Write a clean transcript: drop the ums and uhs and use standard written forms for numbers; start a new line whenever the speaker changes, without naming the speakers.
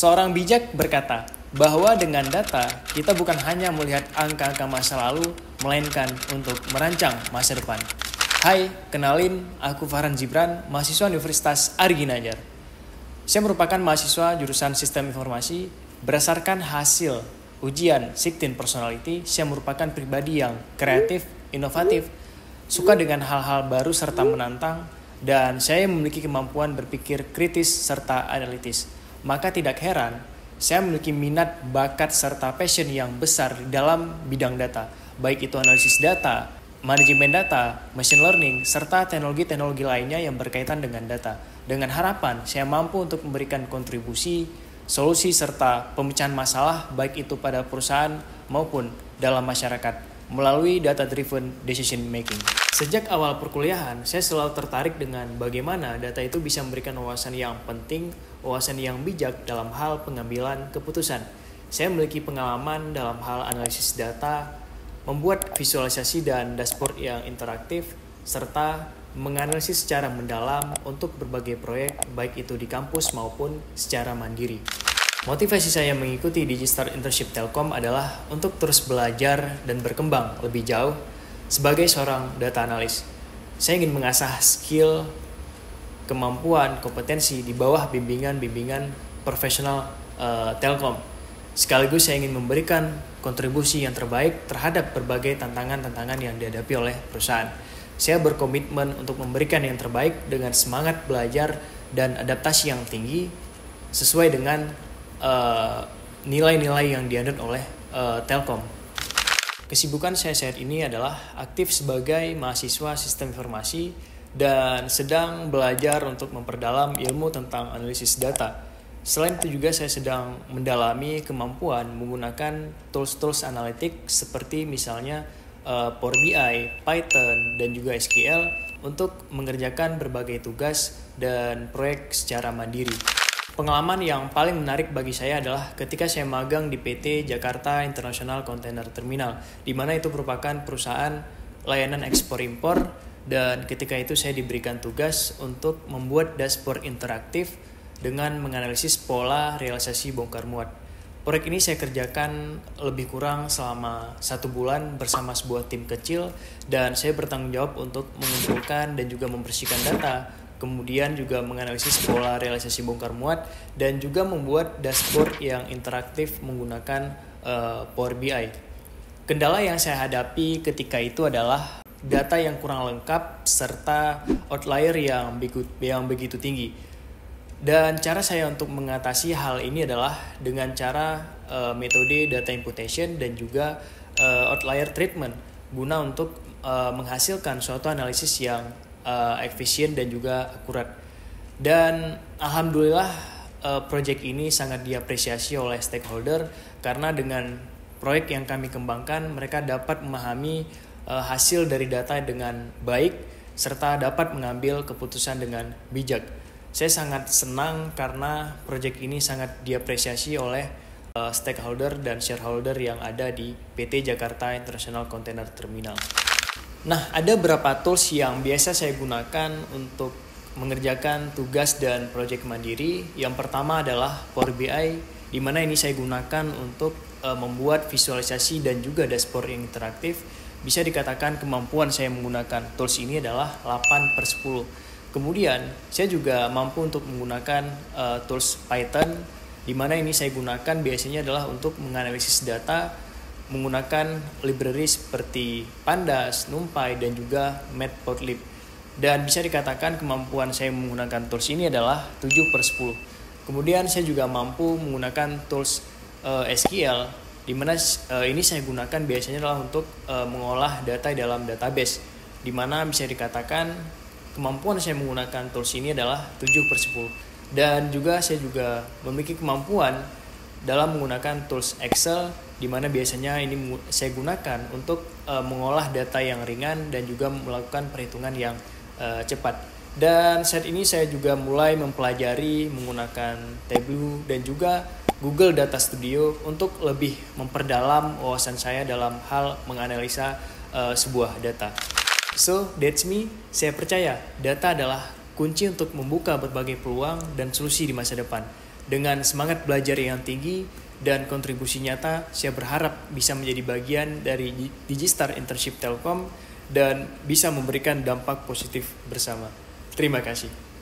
Seorang bijak berkata bahwa dengan data kita bukan hanya melihat angka-angka masa lalu, melainkan untuk merancang masa depan. Hai, kenalin, aku Farhan Zibran, mahasiswa Universitas Ari Ginanjar. Saya merupakan mahasiswa jurusan Sistem Informasi. Berdasarkan hasil ujian Siktin Personality, saya merupakan pribadi yang kreatif, inovatif, suka dengan hal-hal baru serta menantang, dan saya memiliki kemampuan berpikir kritis serta analitis. Maka tidak heran, saya memiliki minat, bakat, serta passion yang besar di dalam bidang data, baik itu analisis data, manajemen data, machine learning, serta teknologi-teknologi lainnya yang berkaitan dengan data. Dengan harapan, saya mampu untuk memberikan kontribusi, solusi, serta pemecahan masalah, baik itu pada perusahaan maupun dalam masyarakat, melalui data-driven decision making. Sejak awal perkuliahan, saya selalu tertarik dengan bagaimana data itu bisa memberikan wawasan yang penting, wawasan yang bijak dalam hal pengambilan keputusan. Saya memiliki pengalaman dalam hal analisis data, membuat visualisasi dan dashboard yang interaktif, serta menganalisis secara mendalam untuk berbagai proyek, baik itu di kampus maupun secara mandiri. Motivasi saya mengikuti Digistar Internship Telkom adalah untuk terus belajar dan berkembang lebih jauh sebagai seorang data analis. Saya ingin mengasah skill, kemampuan, kompetensi di bawah bimbingan profesional Telkom. Sekaligus saya ingin memberikan kontribusi yang terbaik terhadap berbagai tantangan-tantangan yang dihadapi oleh perusahaan. Saya berkomitmen untuk memberikan yang terbaik dengan semangat belajar dan adaptasi yang tinggi sesuai dengan nilai-nilai yang dianut oleh Telkom. Kesibukan saya saat ini adalah aktif sebagai mahasiswa sistem informasi dan sedang belajar untuk memperdalam ilmu tentang analisis data. Selain itu juga saya sedang mendalami kemampuan menggunakan tools-tools analitik seperti misalnya Power BI, Python, dan juga SQL untuk mengerjakan berbagai tugas dan proyek secara mandiri. Pengalaman yang paling menarik bagi saya adalah ketika saya magang di PT Jakarta International Container Terminal, di mana itu merupakan perusahaan layanan ekspor-impor, dan ketika itu saya diberikan tugas untuk membuat dashboard interaktif dengan menganalisis pola realisasi bongkar muat. Proyek ini saya kerjakan lebih kurang selama 1 bulan bersama sebuah tim kecil, dan saya bertanggung jawab untuk mengumpulkan dan juga membersihkan data, kemudian juga menganalisis pola realisasi bongkar muat, dan juga membuat dashboard yang interaktif menggunakan Power BI. Kendala yang saya hadapi ketika itu adalah data yang kurang lengkap serta outlier yang begitu tinggi. Dan cara saya untuk mengatasi hal ini adalah dengan cara metode data imputation dan juga outlier treatment, guna untuk menghasilkan suatu analisis yang efisien dan juga akurat. Dan alhamdulillah proyek ini sangat diapresiasi oleh stakeholder, karena dengan proyek yang kami kembangkan mereka dapat memahami hasil dari data dengan baik serta dapat mengambil keputusan dengan bijak. Saya sangat senang karena proyek ini sangat diapresiasi oleh stakeholder dan shareholder yang ada di PT Jakarta International Container Terminal. Nah, ada beberapa tools yang biasa saya gunakan untuk mengerjakan tugas dan proyek mandiri. Yang pertama adalah Power BI, di mana ini saya gunakan untuk membuat visualisasi dan juga dashboard yang interaktif. Bisa dikatakan kemampuan saya menggunakan tools ini adalah 8/10. Kemudian, saya juga mampu untuk menggunakan tools Python, di mana ini saya gunakan biasanya adalah untuk menganalisis data menggunakan library seperti Pandas, NumPy, dan juga Matplotlib. Dan bisa dikatakan kemampuan saya menggunakan tools ini adalah 7/10. Kemudian saya juga mampu menggunakan tools SQL, di mana ini saya gunakan biasanya adalah untuk mengolah data dalam database, di mana bisa dikatakan kemampuan saya menggunakan tools ini adalah 7/10. Dan juga saya juga memiliki kemampuan dalam menggunakan tools Excel, di mana biasanya ini saya gunakan untuk mengolah data yang ringan dan juga melakukan perhitungan yang cepat. Dan saat ini saya juga mulai mempelajari menggunakan Tableau dan juga Google Data Studio untuk lebih memperdalam wawasan saya dalam hal menganalisa sebuah data. So, that's me. Saya percaya data adalah kunci untuk membuka berbagai peluang dan solusi di masa depan. Dengan semangat belajar yang tinggi dan kontribusi nyata, saya berharap bisa menjadi bagian dari Digistar Internship Telkom dan bisa memberikan dampak positif bersama. Terima kasih.